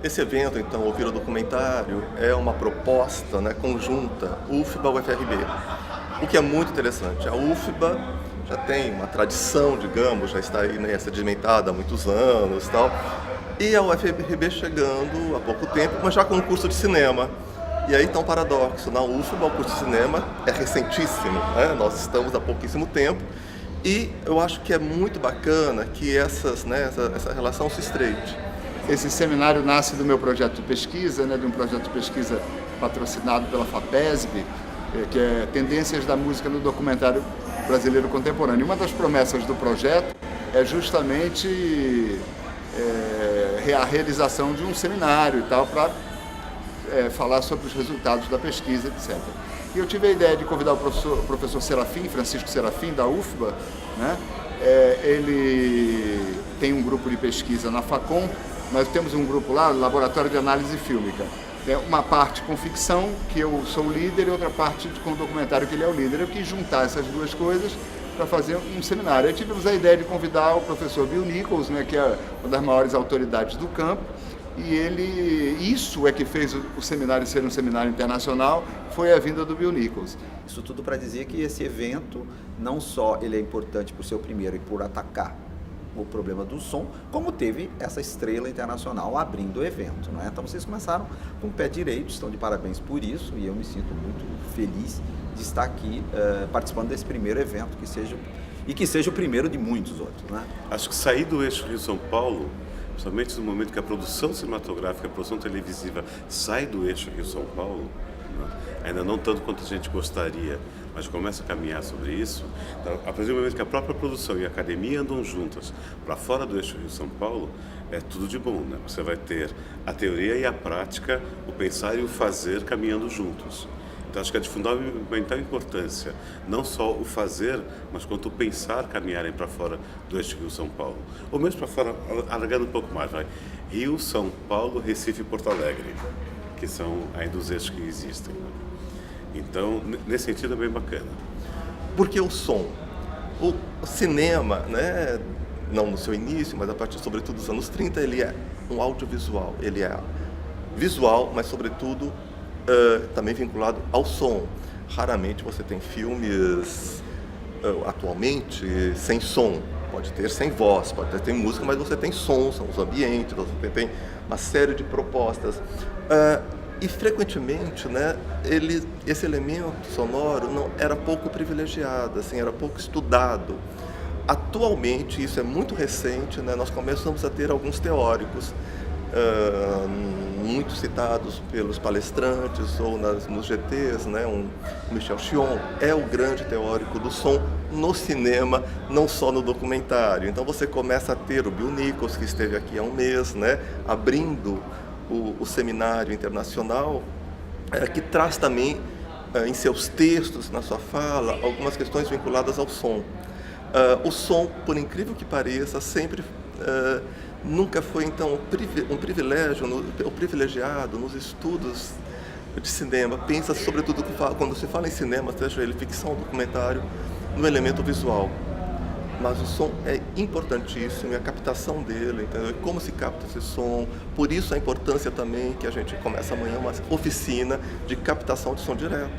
Esse evento, então, Ouvir o Documentário, é uma proposta, né, conjunta UFBA-UFRB, o que é muito interessante. A UFBA já tem uma tradição, digamos, já está aí, né, sedimentada há muitos anos e tal, e a UFRB chegando há pouco tempo, mas já com um curso de cinema. E aí está um paradoxo, na UFBA o curso de cinema é recentíssimo, né? Nós estamos há pouquíssimo tempo, e eu acho que é muito bacana que essa relação se estreite. Esse seminário nasce do meu projeto de pesquisa, né, de um projeto de pesquisa patrocinado pela FAPESB, que é Tendências da Música no Documentário Brasileiro Contemporâneo. Uma das promessas do projeto é justamente a realização de um seminário e tal, para falar sobre os resultados da pesquisa, etc. E eu tive a ideia de convidar o professor Serafim, Francisco Serafim, da UFBA, né? Ele tem um grupo de pesquisa na FACOM, nós temos um grupo lá, Laboratório de Análise Fílmica. Uma parte com ficção, que eu sou o líder, e outra parte com documentário, que ele é o líder. Eu quis juntar essas duas coisas para fazer um seminário. Aí tivemos a ideia de convidar o professor Bill Nichols, né, que é uma das maiores autoridades do campo, e isso é que fez o seminário ser um seminário internacional, foi a vinda do Bill Nichols. Isso tudo para dizer que esse evento, não só ele é importante por ser o primeiro e por atacar o problema do som, como teve essa estrela internacional abrindo o evento, não é? Então vocês começaram com o pé direito, estão de parabéns por isso, e eu me sinto muito feliz de estar aqui participando desse primeiro evento, que seja o primeiro de muitos outros, né? Acho que sair do eixo Rio-São Paulo, principalmente no momento que a produção cinematográfica, a produção televisiva sai do eixo Rio-São Paulo, né? Ainda não tanto quanto a gente gostaria, mas começa a caminhar sobre isso. Então, a partir do momento que a própria produção e a academia andam juntas para fora do eixo Rio-São Paulo, é tudo de bom, né? Você vai ter a teoria e a prática, o pensar e o fazer caminhando juntos. Então, acho que é de fundamental importância, não só o fazer, mas quanto o pensar caminharem para fora do eixo Rio-São Paulo. Ou mesmo para fora, alargando um pouco mais, vai. Rio, São Paulo, Recife e Porto Alegre, que são ainda os eixos que existem, né? Então, nesse sentido, é bem bacana. Porque o som, o cinema, né, não no seu início, mas a partir, sobretudo, dos anos 30, ele é um audiovisual. Ele é visual, mas, sobretudo, também vinculado ao som. Raramente você tem filmes, atualmente, sem som. Pode ter sem voz, pode ter sem música, mas você tem som, são os ambientes, você tem uma série de propostas. E frequentemente, né, esse elemento sonoro não era pouco privilegiado, assim, era pouco estudado. Atualmente, isso é muito recente, né, nós começamos a ter alguns teóricos, muito citados pelos palestrantes ou nos GTs, né, o Michel Chion é o grande teórico do som no cinema, não só no documentário. Então você começa a ter o Bill Nichols, que esteve aqui há um mês, né, abrindo o seminário internacional, que traz também em seus textos, na sua fala, algumas questões vinculadas ao som. O som, por incrível que pareça, sempre nunca foi então um privilégio, o privilegiado nos estudos de cinema. Pensa sobretudo quando se fala em cinema, seja ele ficção ou documentário, no elemento visual. Mas o som é importantíssimo, e a captação dele, entendeu? E como se capta esse som. Por isso a importância também que a gente começa amanhã uma oficina de captação de som direto,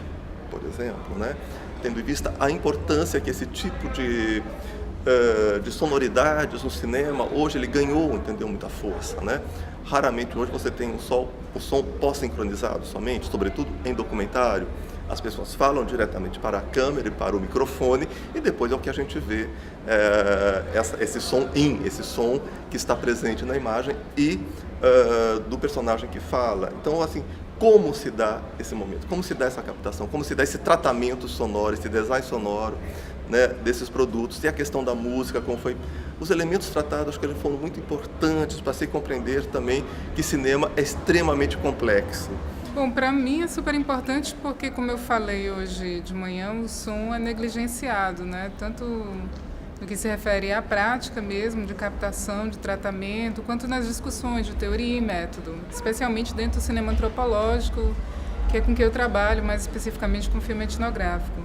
por exemplo, né? Tendo em vista a importância que esse tipo de sonoridades no cinema, hoje ele ganhou, entendeu, muita força, né? Raramente hoje você tem o som pós-sincronizado somente, sobretudo em documentário. As pessoas falam diretamente para a câmera e para o microfone, e depois é o que a gente vê, esse som que está presente na imagem e do personagem que fala. Então, assim, como se dá esse momento? Como se dá essa captação? Como se dá esse tratamento sonoro, esse design sonoro, né, desses produtos? E a questão da música, como foi... Os elementos tratados, acho que eles foram muito importantes para se compreender também que cinema é extremamente complexo. Bom, para mim é super importante porque, como eu falei hoje de manhã, o som é negligenciado, né? Tanto no que se refere à prática mesmo, de captação, de tratamento, quanto nas discussões de teoria e método, especialmente dentro do cinema antropológico, que é com que eu trabalho, mais especificamente com filme etnográfico.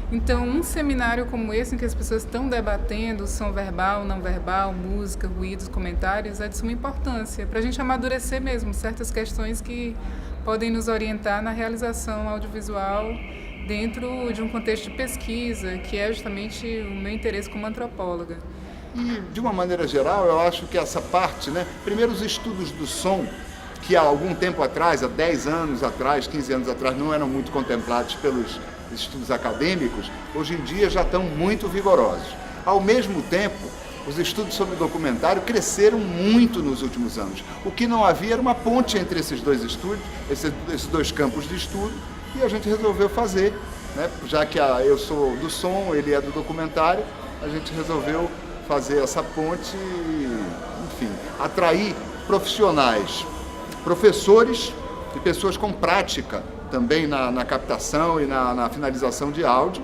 Então, um seminário como esse, em que as pessoas estão debatendo som verbal, não verbal, música, ruídos, comentários, é de suma importância, para a gente amadurecer mesmo certas questões que podem nos orientar na realização audiovisual dentro de um contexto de pesquisa, que é justamente o meu interesse como antropóloga. E, de uma maneira geral, eu acho que essa parte, né? Primeiro, os estudos do som, que há algum tempo atrás, há 10 anos atrás, 15 anos atrás, não eram muito contemplados pelos estudos acadêmicos, hoje em dia já estão muito vigorosos. Ao mesmo tempo, os estudos sobre documentário cresceram muito nos últimos anos. O que não havia era uma ponte entre esses dois estudos, esses dois campos de estudo, e a gente resolveu fazer, né? Já que eu sou do som, ele é do documentário, a gente resolveu fazer essa ponte e, enfim, atrair profissionais, professores e pessoas com prática também na captação e na finalização de áudio,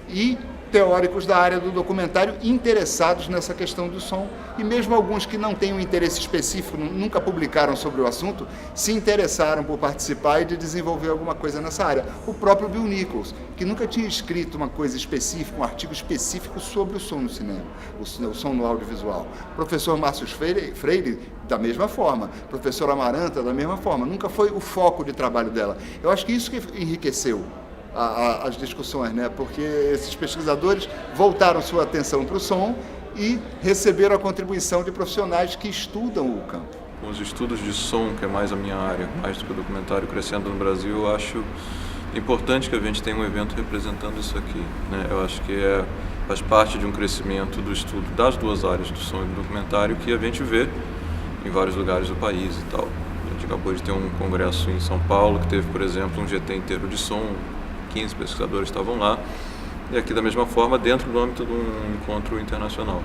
e teóricos da área do documentário interessados nessa questão do som, e mesmo alguns que não têm um interesse específico, nunca publicaram sobre o assunto, se interessaram por participar e de desenvolver alguma coisa nessa área. O próprio Bill Nichols, que nunca tinha escrito uma coisa específica, um artigo específico sobre o som no cinema, o som no audiovisual. O professor Márcio Freire, da mesma forma. O professor Amaranta, da mesma forma. Nunca foi o foco de trabalho dela. Eu acho que isso que enriqueceu as discussões, né? Porque esses pesquisadores voltaram sua atenção para o som e receberam a contribuição de profissionais que estudam o campo. Com os estudos de som, que é mais a minha área, mais do que o documentário crescendo no Brasil, eu acho importante que a gente tenha um evento representando isso aqui, né? Eu acho que faz parte de um crescimento do estudo das duas áreas, do som e do documentário, que a gente vê em vários lugares do país e tal. A gente acabou de ter um congresso em São Paulo, que teve, por exemplo, um GT inteiro de som, 15 pesquisadores estavam lá, e aqui da mesma forma dentro do âmbito de um encontro internacional.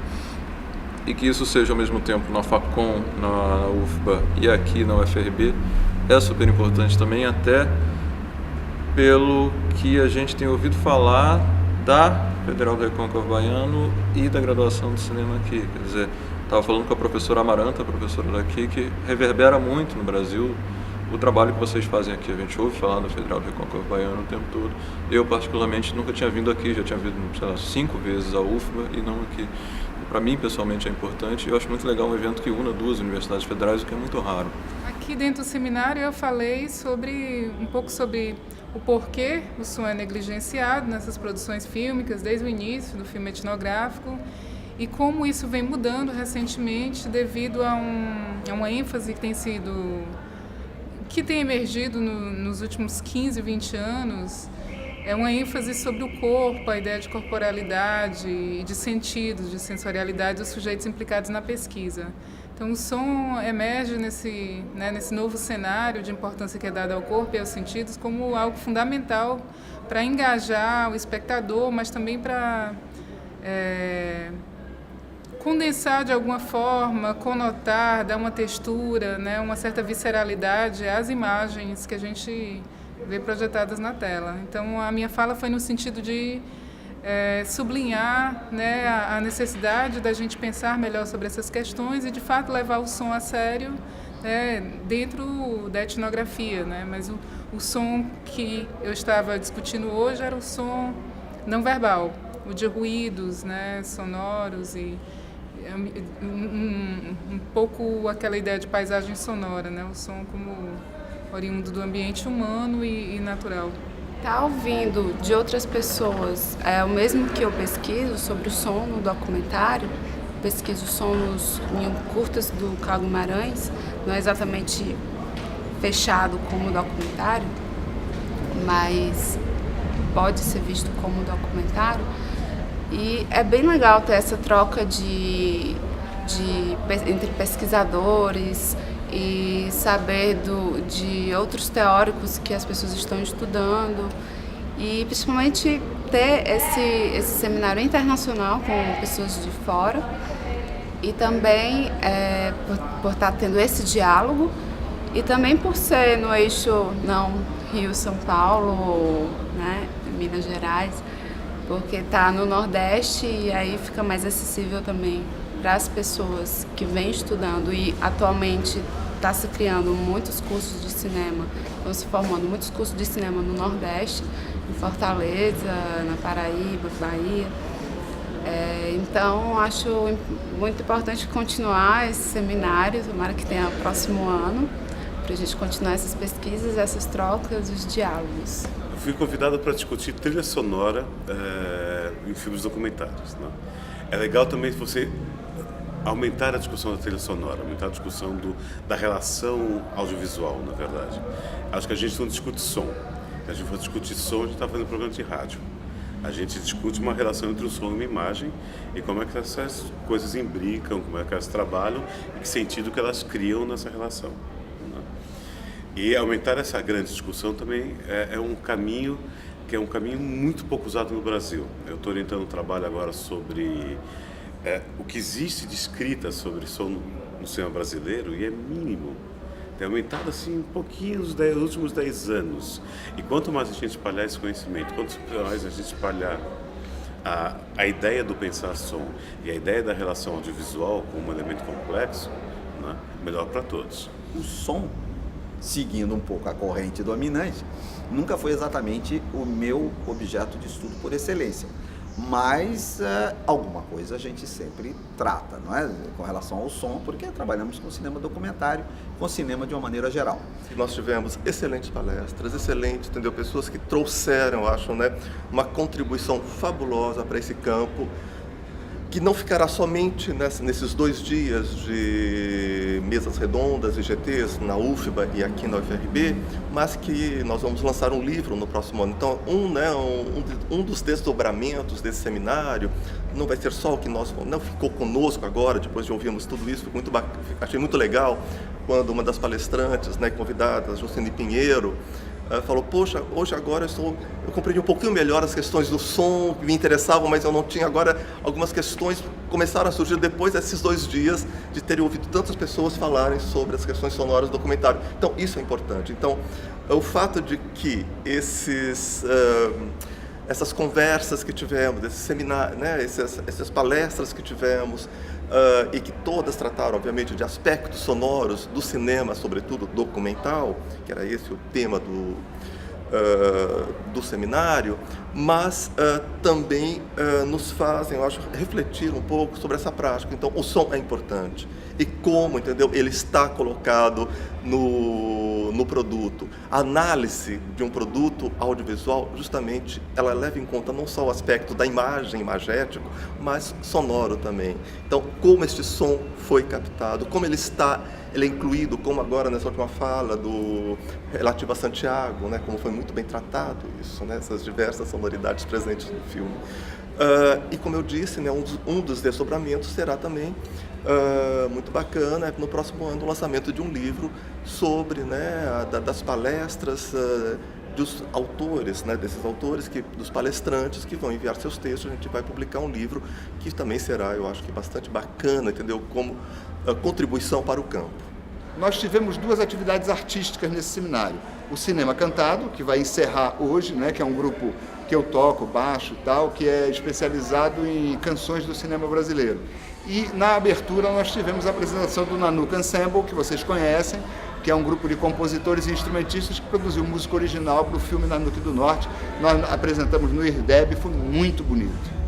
E que isso seja ao mesmo tempo na FAPCOM, na UFBA e aqui na UFRB é super importante também, até pelo que a gente tem ouvido falar da Federal do Recôncavo Baiano e da graduação de cinema aqui. Quer dizer, estava falando com a professora Amaranta, a professora daqui, que reverbera muito no Brasil o trabalho que vocês fazem aqui. A gente ouve falar da Federal do Recôncavo Baiano o tempo todo. Eu, particularmente, nunca tinha vindo aqui, já tinha vindo, sei lá, 5 vezes à UFBA e não aqui. Para mim, pessoalmente, é importante. Eu acho muito legal um evento que una duas universidades federais, o que é muito raro. Aqui dentro do seminário eu falei um pouco sobre o porquê o som é negligenciado nessas produções fílmicas, desde o início do filme etnográfico, e como isso vem mudando recentemente devido a uma ênfase que tem emergido nos últimos 15, 20 anos, é uma ênfase sobre o corpo, a ideia de corporalidade e de sentidos, de sensorialidade dos sujeitos implicados na pesquisa. Então o som emerge nesse novo cenário de importância que é dada ao corpo e aos sentidos como algo fundamental para engajar o espectador, mas também para condensar de alguma forma, conotar, dar uma textura, né, uma certa visceralidade às imagens que a gente vê projetadas na tela. Então a minha fala foi no sentido de sublinhar, né, a necessidade da gente pensar melhor sobre essas questões e de fato levar o som a sério, né, dentro da etnografia, né? Mas o som que eu estava discutindo hoje era o som não verbal, o de ruídos, né, sonoros e um pouco aquela ideia de paisagem sonora, né? O som como oriundo do ambiente humano e natural. Tá ouvindo de outras pessoas, o mesmo que eu pesquiso sobre o som no documentário, pesquiso o som em curtas do Carlos Guimarães, não é exatamente fechado como documentário, mas pode ser visto como documentário. E é bem legal ter essa troca entre pesquisadores e saber de outros teóricos que as pessoas estão estudando e principalmente ter esse seminário internacional com pessoas de fora e também por estar tendo esse diálogo e também por ser no eixo não Rio-São Paulo, né, Minas Gerais, porque está no Nordeste e aí fica mais acessível também para as pessoas que vêm estudando e atualmente está se criando muitos cursos de cinema, estão se formando muitos cursos de cinema no Nordeste, em Fortaleza, na Paraíba, Bahia. Então, acho muito importante continuar esse seminário, tomara que tenha próximo ano, para a gente continuar essas pesquisas, essas trocas, os diálogos. Eu fui convidado para discutir trilha sonora em filmes documentários, né? É legal também você aumentar a discussão da trilha sonora, aumentar a discussão da relação audiovisual, na verdade. Acho que a gente não discute som. Se a gente for discutir som, a gente está fazendo programa de rádio. A gente discute uma relação entre o som e uma imagem e como é que essas coisas imbricam, como é que elas trabalham e que sentido que elas criam nessa relação, né? E aumentar essa grande discussão também é um caminho que é um caminho muito pouco usado no Brasil. Eu estou orientando um trabalho agora sobre o que existe de escrita sobre som no cinema brasileiro e é mínimo. Tem aumentado assim um pouquinho nos últimos 10 anos. E quanto mais a gente espalhar esse conhecimento, quanto mais a gente espalhar a ideia do pensar som e a ideia da relação audiovisual como um elemento complexo, né, melhor para todos. O som, seguindo um pouco a corrente dominante, nunca foi exatamente o meu objeto de estudo por excelência. Mas alguma coisa a gente sempre trata, não é? Com relação ao som, porque trabalhamos com cinema documentário, com cinema de uma maneira geral. E nós tivemos excelentes palestras, excelentes, entendeu? Pessoas que trouxeram, acho, né, uma contribuição fabulosa para esse campo, que não ficará somente nesses 2 dias de mesas redondas e GTs na UFBA e aqui na UFRB, mas que nós vamos lançar um livro no próximo ano. Então, um dos desdobramentos desse seminário não vai ser só o que não ficou conosco agora, depois de ouvirmos tudo isso, achei muito legal quando uma das palestrantes, né, convidadas, Jocine Pinheiro, falou, poxa, hoje agora eu compreendi um pouquinho melhor as questões do som, que me interessavam, mas eu não tinha. Agora, algumas questões começaram a surgir depois desses 2 dias de terem ouvido tantas pessoas falarem sobre as questões sonoras do documentário. Então, isso é importante. Então, o fato de que essas conversas que tivemos, esses seminários, né, essas palestras que tivemos, e que todas trataram, obviamente, de aspectos sonoros do cinema, sobretudo documental, que era esse o tema do seminário, mas também nos fazem, eu acho, refletir um pouco sobre essa prática. Então, o som é importante. E como, entendeu? Ele está colocado no produto. A análise de um produto audiovisual, justamente, ela leva em conta não só o aspecto da imagem, imagético, mas sonoro também. Então, como este som foi captado, como ele é incluído, como agora nessa última fala relativo a Santiago, né, como foi muito bem tratado isso, né, essas diversas sonoridades presentes no filme. E como eu disse, né, um dos desdobramentos será também muito bacana, no próximo ano, o lançamento de um livro sobre, né, das palestras dos autores, né, desses autores, dos palestrantes que vão enviar seus textos. A gente vai publicar um livro que também será, eu acho que bastante bacana, entendeu, como contribuição para o campo. Nós tivemos 2 atividades artísticas nesse seminário. O Cinema Cantado, que vai encerrar hoje, né, que é um grupo que eu toco, baixo e tal, que é especializado em canções do cinema brasileiro. E na abertura nós tivemos a apresentação do Nanuq Ensemble, que vocês conhecem, que é um grupo de compositores e instrumentistas que produziu música original para o filme Nanuq do Norte. Nós apresentamos no IRDEB, foi muito bonito.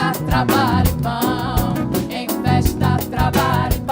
festa, trabalho e pão. Em festa, trabalho e pão.